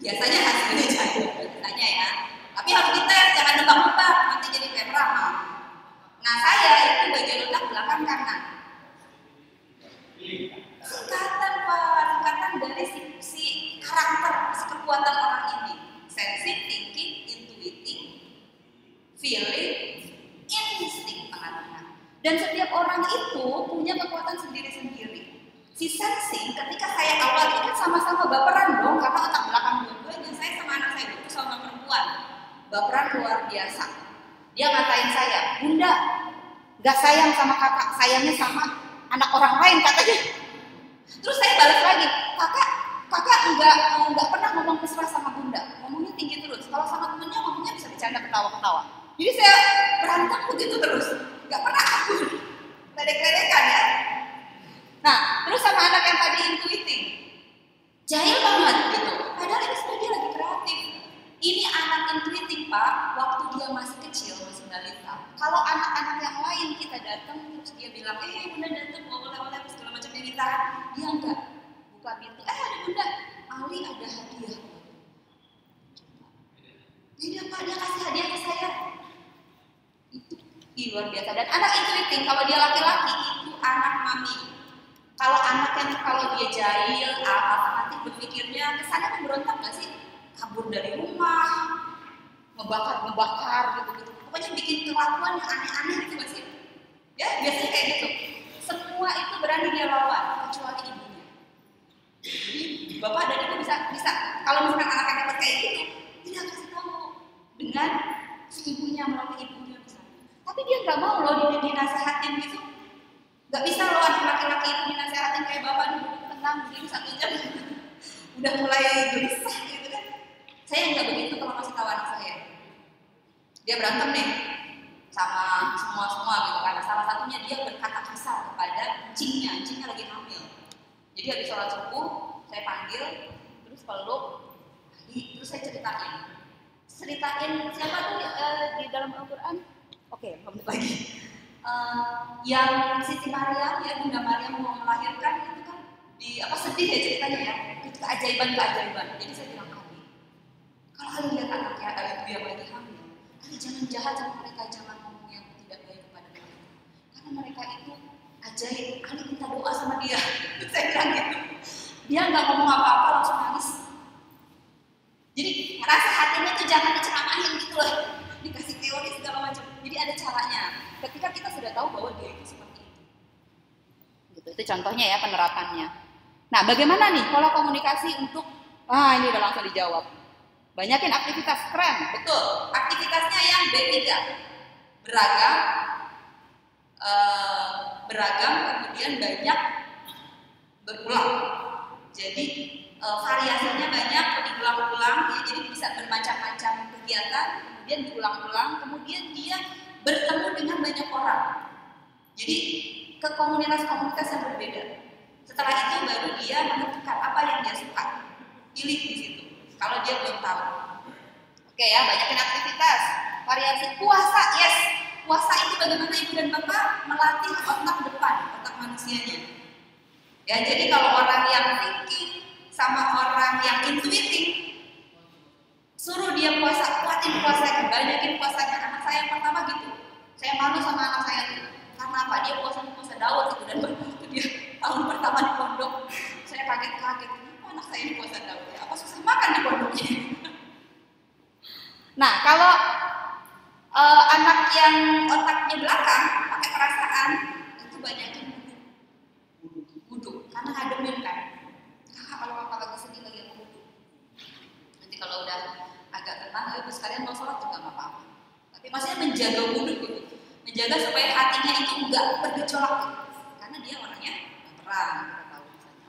hasilnya jahit, biasanya ya. Tapi harus dites, jangan nebak-nebak, nanti jadi kayak peramal. Nah saya itu bagian otak belakang kanan. Singkatan Pak, singkatan dari si karakter, si kekuatan orang ini. Sensing, thinking, intuiting, feeling, insting tengah-tengah. Dan setiap orang itu punya kekuatan sendiri-sendiri. Si sensing ketika saya awal itu kan sama-sama baperan dong, karena otak belakang dua-duanya. Saya sama anak saya itu sama perempuan, baperan luar biasa. Dia ngatain saya, Bunda, gak sayang sama kakak, sayangnya sama anak orang lain katanya. Terus saya balik lagi, kakak nggak pernah ngomong mesra sama Bunda, ngomongnya tinggi terus. Kalau sama temennya ngomongnya bisa bercanda ketawa-ketawa. Jadi saya berantem begitu terus, nggak pernah aku ledek-ledekan ya. Nah, terus sama anak yang tadi intuitif, jahil banget gitu. Padahal ini sebenarnya lagi kreatif. Ini anak intuitif Pak, waktu dia masih kecil, masih balita. Kalau anak-anak yang lain kita datang terus dia bilang, Bunda datang mau oleh-oleh segala macam cerita, dia enggak buka pintu. Ada Bunda, Ali ada hadiah. Tidak Pak, dia kasih hadiah ke saya. Itu luar biasa. Dan anak intuitif kalau dia laki-laki itu anak mami. Kalau anaknya kalau dia jahil, nanti berpikirnya kesannya memberontak nggak sih? Kabur dari rumah, ngebakar gitu. Pokoknya bikin kelakuan yang aneh-aneh gitu nggak sih? Ya biasanya kayak gitu. Semua itu berani dia lawan kecuali ibunya. Jadi bapak dan ibu bisa. Kalau misalkan anak-anak dapat kayak gitu, tidak kasih tahu dengan si ibunya melalui ibunya misalnya. Tapi dia nggak mau loh dinasehatin gitu. Nggak bisa loh anak laki-laki itu dinasehatin kayak bapak dulu tenang begini 1 jam udah mulai gelisah gitu kan. Saya nggak begitu kalau kasih tahu anak saya. Dia berantem nih sama semua gitu karena salah satunya dia berkata kasar kasar kepada encingnya lagi hamil. Jadi habis sholat subuh, saya panggil, terus peluk, terus saya ceritain siapa tuh di dalam Al-Quran? Oke, lanjut lagi. Yang Siti Maryam, ya Bunda Maryam mau melahirkan itu kan sedih ya ceritanya ya, itu keajaiban. Jadi saya bilang kalau kalian lihat anaknya ibu yang lagi hamil, jangan jahat sama mereka, jangan ngomong yang tidak baik kepada mereka, karena mereka itu ajaib. Kalian minta doa sama dia. Saya bilang gitu. Dia nggak ngomong apa-apa, langsung nangis. Jadi merasa hatinya tuh jangan diceramahin gitu loh, dikasih teori segala macam. Jadi ada caranya. Ketika kita sudah tahu bahwa dia itu seperti itu, gitu. Itu contohnya ya penerapannya. Nah, bagaimana nih pola komunikasi untuk ini udah langsung dijawab. Banyakin aktivitas, keren, betul. Aktivitasnya yang B3, beragam, kemudian banyak berulang. Jadi variasinya banyak, diulang-ulang, ya, jadi bisa bermacam-macam kegiatan, kemudian diulang-ulang, kemudian dia bertemu dengan banyak orang. Jadi ke komunitas-komunitas yang berbeda. Setelah itu baru dia menentukan apa yang dia suka, pilih di situ. Kalau dia belum tahu. Oke ya, banyakin aktivitas, variasi. Puasa, yes. Puasa itu bagaimana ibu dan bapak melatih otak depan, otak manusianya. Ya, jadi kalau orang yang thinking sama orang yang intuiting, suruh dia puasa, kuatin puasanya, banyakin puasanya. Anak saya yang pertama gitu. Saya malu sama anak saya tuh. Karena apa? Dia puasa Daud itu, dan waktu dia tahun pertama di pondok, saya kaget. Anak saya ini puasa Daud ya, apa susah makan di pondoknya? Nah, kalau anak yang otaknya belakang pakai perasaan, itu banyakin wudhu, karena ngademin kan. Kalau apa lagi sedih lagi aku wudhu. Nanti kalau udah agak tenang, terus kalian mau sholat juga nggak apa-apa. Tapi maksudnya menjaga wudhu gitu, menjaga supaya hatinya itu enggak bergejolak gitu. Karena dia orangnya terang.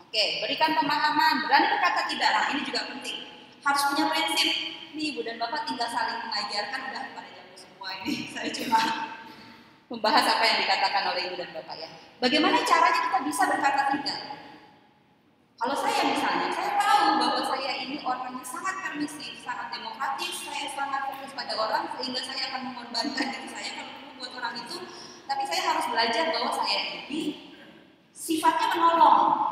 Oke, berikan pemahaman, berani berkata tidak. Nah, ini juga penting. Harus punya prinsip. Nih, ibu dan bapak tinggal saling mengajarkan, udah pada jago semua ini. Saya cuma membahas apa yang dikatakan oleh ibu dan bapak ya. Bagaimana caranya kita bisa berkata tidak? Kalau saya misalnya, saya tahu bahwa saya ini orangnya sangat permisif, sangat demokratis, saya sangat fokus pada orang, sehingga saya akan mengorbankan diri saya kalau perlu buat orang itu. Tapi saya harus belajar bahwa saya ini sifatnya menolong.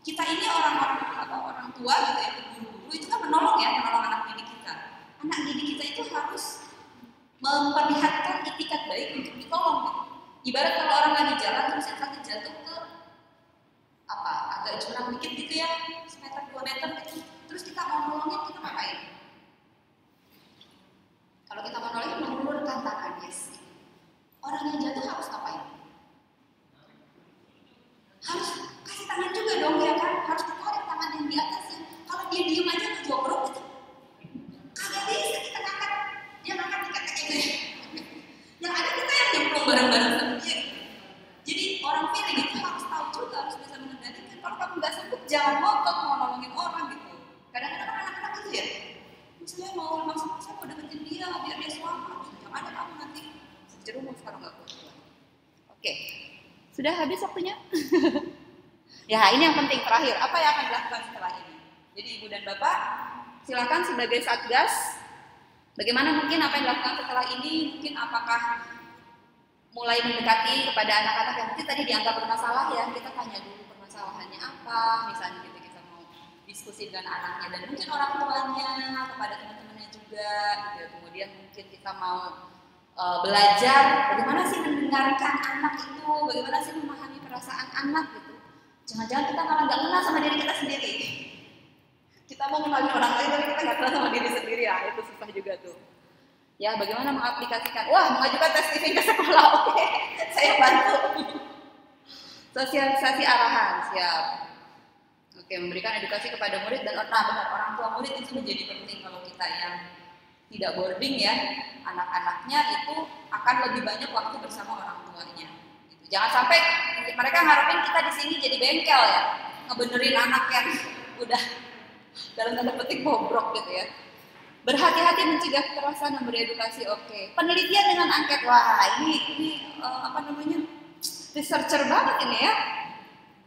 Kita ini orang tua gitu ya, guru-guru itu kan menolong anak didik kita. Anak didik kita itu harus memperlihatkan itikat baik untuk ditolong gitu. Ibarat kalau orang lagi jalan terus yang satu jatuh ke agak jurang dikit gitu ya, semeter 2 meter gitu. Terus kita mau nolongin, kita ngapain? Kalau kita mau nolongin, mengulurkan tangan, yes. Orang yang jatuh harus ngapain? Harus kasih tangan juga dong ya kan, harus ditarik tangan yang di atasnya. Kalau dia diem aja ngejogrok itu kagak bisa kita ngangkat, dia ngangkat dikit-dikit aja. Yang ada kita yang nyemplung bareng-bareng sama dia gitu. Jadi orang feeling itu harus tahu juga, harus bisa mengendalikan. Kalau kamu nggak sanggup, jangan ngotot mau nolongin orang gitu. Kadang-kadang anak-anak itu ya, saya mau deketin dia biar dia selamat. Yang ada kamu nanti sejerumus kalau nggak kuat. Oke. Sudah habis waktunya? Ya, ini yang penting terakhir. Apa yang akan dilakukan setelah ini? Jadi ibu dan bapak, silakan sebagai satgas. Bagaimana mungkin apa yang dilakukan setelah ini? Mungkin apakah mulai mendekati kepada anak-anak yang mungkin tadi dianggap bermasalah ya? Kita tanya dulu permasalahannya apa. Misalnya gitu, kita mau diskusi dengan anaknya dan mungkin orang tuanya, kepada teman-temannya juga. Gitu. Kemudian mungkin kita mau belajar bagaimana sih mendengarkan anak itu, bagaimana sih memahami perasaan anak gitu. Jangan-jangan kita malah nggak kenal sama diri kita sendiri. Kita mau mengenal orang lain tapi kita nggak kenal sama diri sendiri, ya itu susah juga tuh. Ya, bagaimana mengaplikasikan? Wah, mengajukan tes living ke sekolah, oke, saya bantu. Sosialisasi arahan, siap. Oke, memberikan edukasi kepada murid dan benar orang tua murid itu menjadi penting kalau kita yang tidak boarding ya, anak-anaknya itu akan lebih banyak waktu bersama orang tuanya. Gitu. Jangan sampai mereka ngarepin kita di sini jadi bengkel ya, ngebenerin anak yang udah dalam tanda petik bobrok gitu ya. Berhati-hati mencegah kekerasan dan beredukasi, oke. Penelitian dengan angket, wah ini researcher banget ini ya.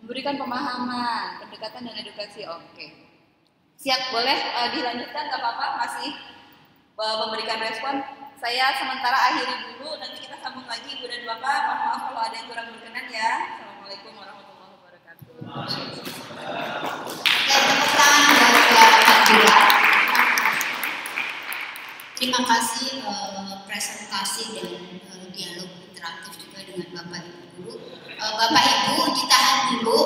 Memberikan pemahaman, pendekatan dan edukasi. Oke. Siap, boleh dilanjutkan, nggak apa-apa, masih memberikan respon. Saya sementara akhiri dulu, nanti kita sambung lagi Ibu dan Bapak. Mohon maaf kalau ada yang kurang berkenan ya. Assalamualaikum warahmatullahi wabarakatuh. Oke, tepuk tangan buat Pak Dula. Terima kasih presentasi dan dialog interaktif juga dengan Bapak Ibu dulu. Bapak Ibu ditahan dulu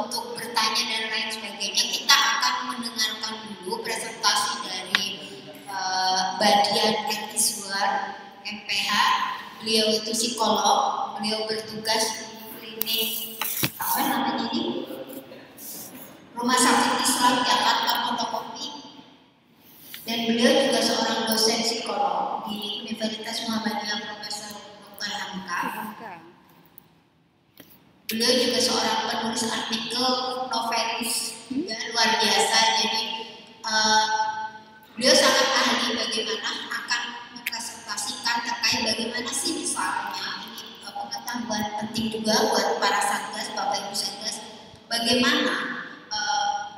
untuk bertanya dan lain sebagainya. Kita akan mendengarkan dulu presentasi dari Badian Iswar MPH. Beliau itu psikolog. Beliau bertugas di klinik apa namanya ini? Rumah Sakit Islam Jakarta Pondokopi. Dan beliau juga seorang dosen psikolog di Universitas Muhammadiyah Profesor Dr. Hamka. Beliau juga seorang penulis artikel, novelis, juga luar biasa. Jadi beliau sangat ahli bagaimana akan mempresentasikan terkait bagaimana sih misalnya ini pengetahuan penting juga buat para satgas, Bapak Ibu satgas, bagaimana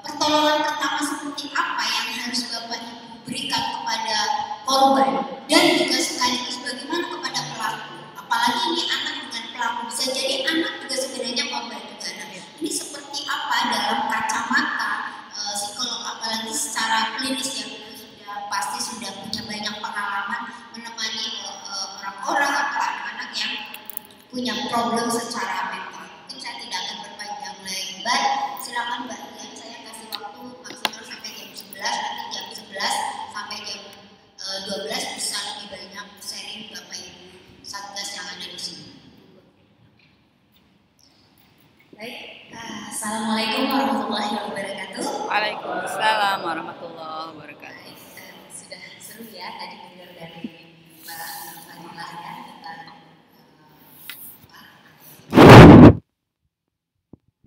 pertolongan pertama seperti apa yang harus Bapak Ibu berikan kepada korban dan juga sekaligus bagaimana kepada pelaku. Apalagi ini anak dengan pelaku, bisa jadi anak juga sebenarnya korban juga. Nah, ini seperti apa dalam kacamata psikolog, apalagi secara klinis yang pasti sudah punya banyak pengalaman menemani orang-orang atau anak-anak yang punya problem secara mental. Mungkin saya tidak akan berpanjang lebar. Silakan Mbak Dian, saya kasih waktu maksimal sampai jam 11, nanti jam 11 sampai jam 12 bisa lebih banyak sharing Bapak Ibu satgas yang ada di sini. Baik, Assalamualaikum warahmatullahi wabarakatuh. Waalaikumsalam warahmatullahi wabarakatuh. Sudah seru ya tadi dengar dari Mbak Fadilah ya tentang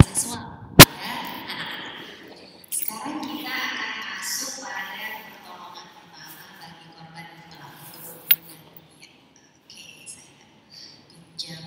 seksual pada anak-anak. Sekarang kita akan masuk pada pertolongan pertama bagi korban dan pelaku perundungan. Ya, oke, saya pinjam.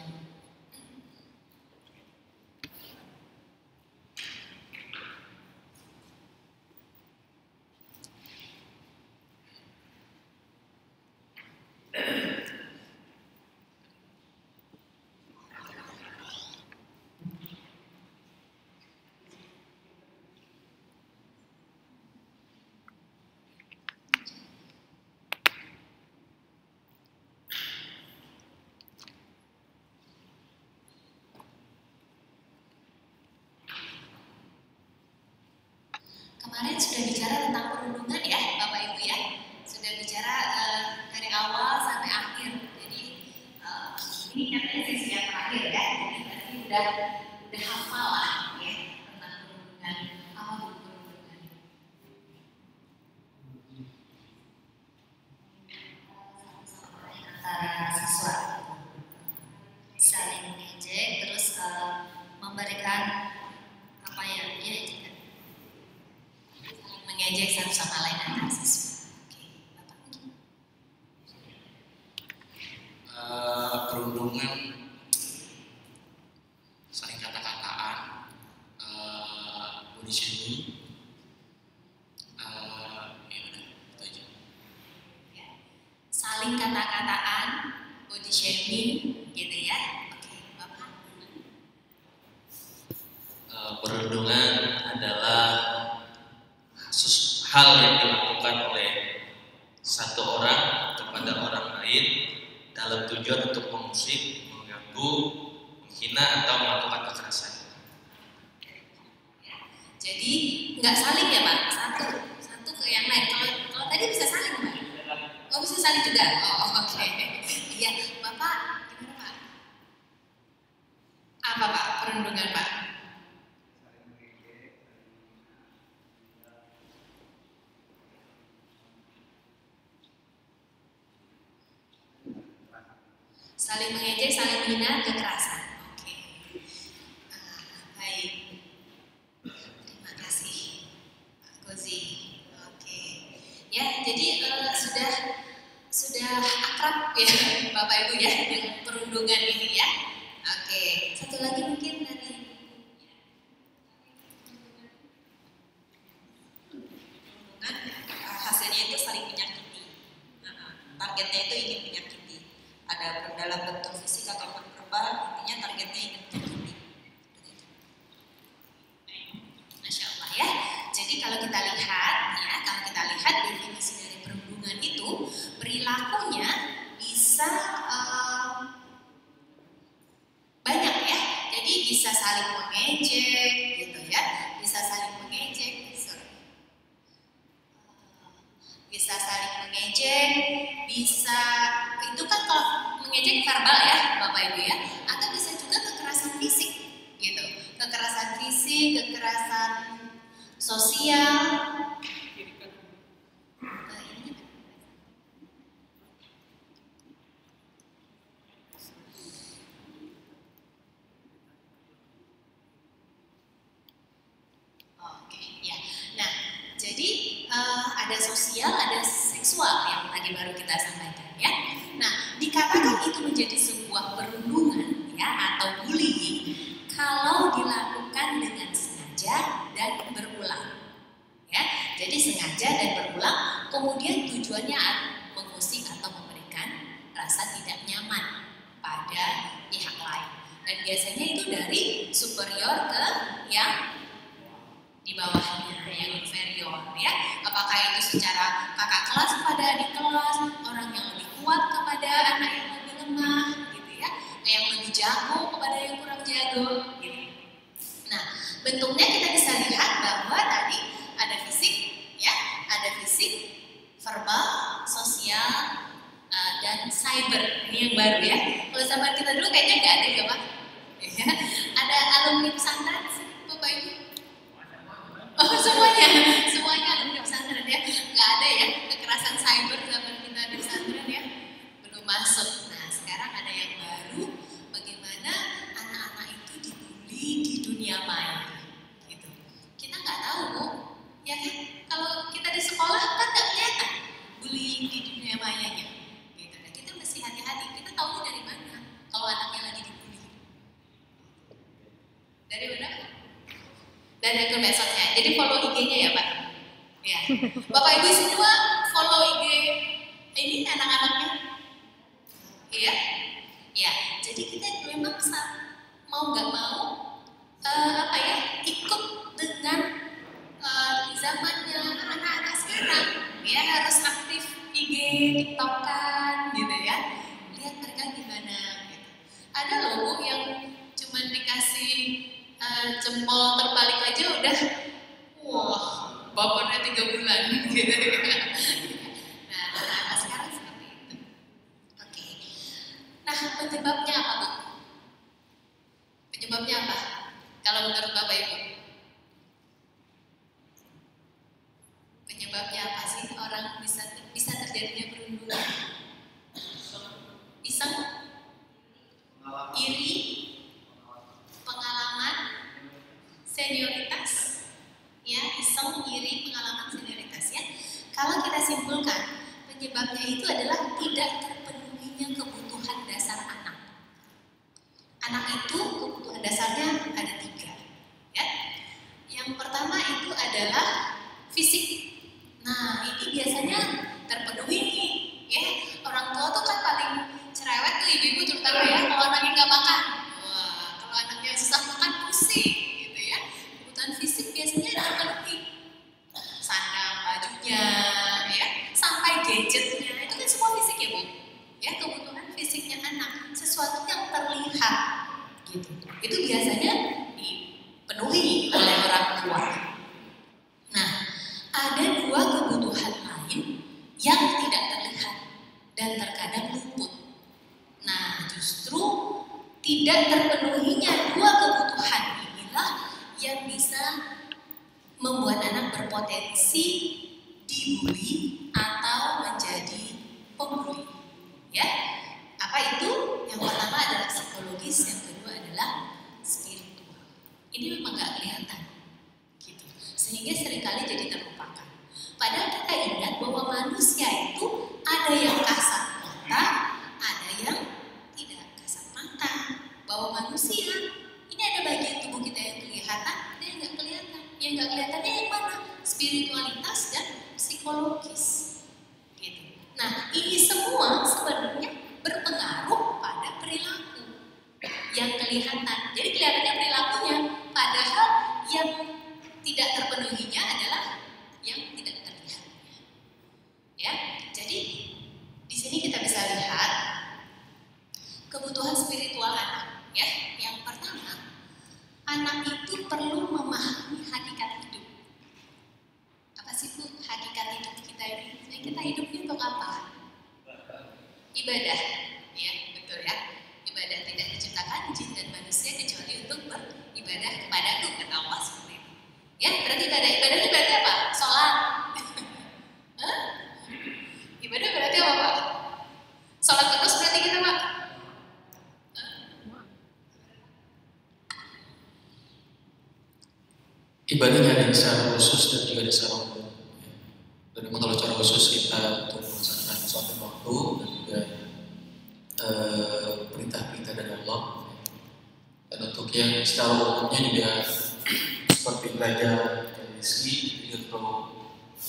Kemarin sudah bicara tentang perundungan ya Bapak Ibu ya. Sudah bicara dari awal sampai akhir. Jadi ini katanya sesi yang terakhir ya. Jadi tadi udah hafal lah ya tentang perundungan. Apa itu perundungan? Antara siswa saling mengejek terus memberikan apa ya mengejek satu sama lain antara siswa. Oke, Bapak mungkin. Perundungan, saling kata-kataan, body shaming, ya udah itu aja. Ya. Saling kata-kataan, body shaming, gitu ya. Oke, Bapak. Perundungan adalah hal yang dilakukan oleh satu orang kepada orang lain dalam tujuan untuk mengusik, mengganggu, menghina atau melakukan kekerasan. Ya. Jadi nggak saling ya Pak, satu ke yang lain. Kalau tadi bisa saling Pak? Oh bisa saling juga. Oh oke. Iya, Bapak gimana Pak? Apa Pak perundungan Pak? Saling mengejek, saling menghina, kekerasan. Oke. Baik. Terima kasih Pak Gozi. Oke. Ya, jadi sudah akrab ya Bapak Ibu ya dengan perundungan ini ya. Oke. Jadi bisa saling mengejek gitu ya, bisa saling mengejek, bisa saling mengejek, bisa itu kan kalau mengejek verbal ya Bapak Ibu ya, atau bisa juga kekerasan fisik gitu, kekerasan fisik, kekerasan sosial. Oke, ya. Nah, jadi ada sosial, ada seksual yang tadi baru kita sampaikan ya. Nah, dikatakan itu menjadi sebuah perundungan ya atau bullying kalau dilakukan dengan sengaja dan berulang. Ya, jadi sengaja dan berulang, kemudian tujuannya mengusik atau memberikan rasa tidak nyaman pada pihak lain. Dan biasanya itu dari superior ke yang di bawahnya, yang inferior ya. Apakah itu secara kakak kelas kepada adik kelas, orang yang lebih kuat kepada anak yang lebih lemah gitu ya, yang lebih jago kepada yang kurang jago gitu. Nah, bentuknya kita bisa lihat bahwa tadi ada fisik ya, ada fisik, verbal, sosial, dan cyber. Ini yang baru ya. Kalau zaman kita dulu kayaknya nggak ada ya Pak. Ya. Ada alumni pesantren Bapak Ibu? Oh semuanya alumni pesantren ya, nggak ada ya kekerasan cyber zaman kita di pesantren ya, belum masuk. Nah sekarang ada yang baru, bagaimana anak-anak itu dibully di dunia maya, gitu. Kita nggak tahu Bu, ya kan? Kalau kita di sekolah kan nggak kelihatan bullying di dunia mayanya, gitu. Nah kita mesti hati-hati. Kita tahu dari mana kalau anaknya lagi dibully? Dari mana? Dan akun medsosnya. Jadi follow IG-nya ya Pak. Ya. Bapak Ibu semua follow IG ini anak-anaknya. Iya. Ya. Jadi kita memang mau nggak mau ikut dengan zamannya anak-anak sekarang. Ya harus aktif IG, TikTok-an gitu ya. Lihat mereka gimana. Gitu. Ada loh Bu yang cuman dikasih jempol terbalik aja udah wah bapaknya 3 bulan gitu ya. Nah anak-anak sekarang seperti itu. Oke. Nah penyebabnya apa Bu? Penyebabnya apa? Kalau menurut Bapak Ibu? Penyebabnya apa sih orang bisa terjadinya perundungan? Iseng? Iri? Pengalaman? Senioritas, ya iseng, iri, pengalaman, senioritas ya. Kalau kita simpulkan, penyebabnya itu adalah tidak terpenuhinya kebutuhan dasar anak. Anak itu kebutuhan dasarnya ada 3, ya. Yang pertama itu adalah fisik. Nah ini biasanya terpenuhi nih, ya. Orang tua tuh kan paling cerewet tuh ibu-ibu terutama ya. Kalau anaknya nggak makan, wah kalau anaknya susah makan pusing. Fisik biasanya terpenuhi, sandang, bajunya, ya, sampai gadgetnya itu kan semua fisik ya Bu, ya kebutuhan fisiknya anak, sesuatu yang terlihat, gitu. Itu biasanya dipenuhi oleh orang tua. Nah, ada 2 kebutuhan lain yang tidak terlihat dan terkadang luput. Nah, justru tidak terpenuhinya 2 kebutuhan inilah yang bisa membuat anak berpotensi dibully atau menjadi pembuli. Ya, apa itu? Yang pertama adalah psikologis, yang kedua adalah spiritual. Ini memang nggak kelihatan, gitu. Sehingga seringkali jadi terlupakan. Padahal kita ingat bahwa manusia itu ada yang kasat mata, ada yang tidak kasat mata. Bahwa manusia ini ada bagian tubuh kita yang kelihatan, ada yang nggak kelihatan. Yang nggak kelihatannya yang mana? Spiritualitas dan psikologis. Gitu. Nah, ini semua sebenarnya berpengaruh pada perilaku yang kelihatan. Jadi kelihatannya perilakunya, padahal yang tidak terpenuhinya adalah yang tidak terlihatnya. Ya, jadi di sini kita bisa lihat kebutuhan spiritual anak. Ya, yang pertama anak itu perlu memahami hakikat hidup. Apa sih Bu hakikat hidup kita ini? Sebenarnya kita hidupnya untuk apa? Ibadah, ya betul ya. Ibadah tidak diciptakan jin dan manusia kecuali untuk beribadah kepadaku, kata Allah seperti itu. Ya berarti ibadah berarti apa? Sholat. Hah? Ibadah berarti apa Pak? Sholat terus berarti kita Pak? Ibadahnya ada secara khusus dan juga ada secara umum. Dan kalau secara khusus kita untuk melaksanakan suatu waktu dan juga perintah-perintah dari Allah. Dan untuk yang secara umumnya juga seperti belajar rezeki juga perlu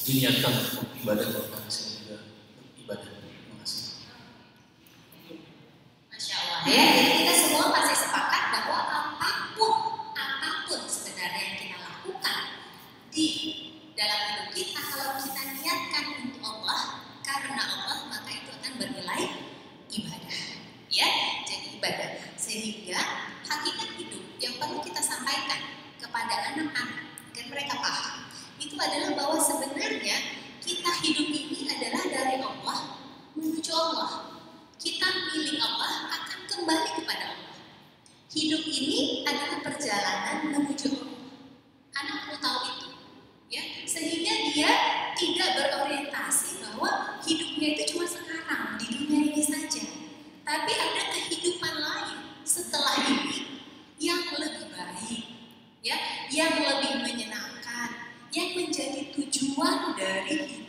diniatkan untuk ibadah kepada sini juga ibadah. Terima kasih. Masya Allah ya, jadi kita semua pasti sepakat bahwa apapun sebenarnya yang kita lakukan di dalam hidup kita, kalau kita niatkan untuk Allah, karena Allah, maka itu akan bernilai ibadah. Ya, jadi ibadah. Sehingga hakikat hidup yang perlu kita sampaikan kepada anak-anak agar mereka paham itu adalah bahwa sebenarnya kita hidup ini adalah dari Allah menuju Allah. Kita milik Allah akan kembali kepada Allah. Hidup ini adalah perjalanan menuju Allah. Anak perlu tahu itu, ya, sehingga dia tidak berorientasi bahwa hidupnya itu cuma sekarang di dunia ini saja, tapi ada kehidupan lain setelah ini yang lebih baik, ya, yang lebih menyenangkan, yang menjadi tujuan dari hidup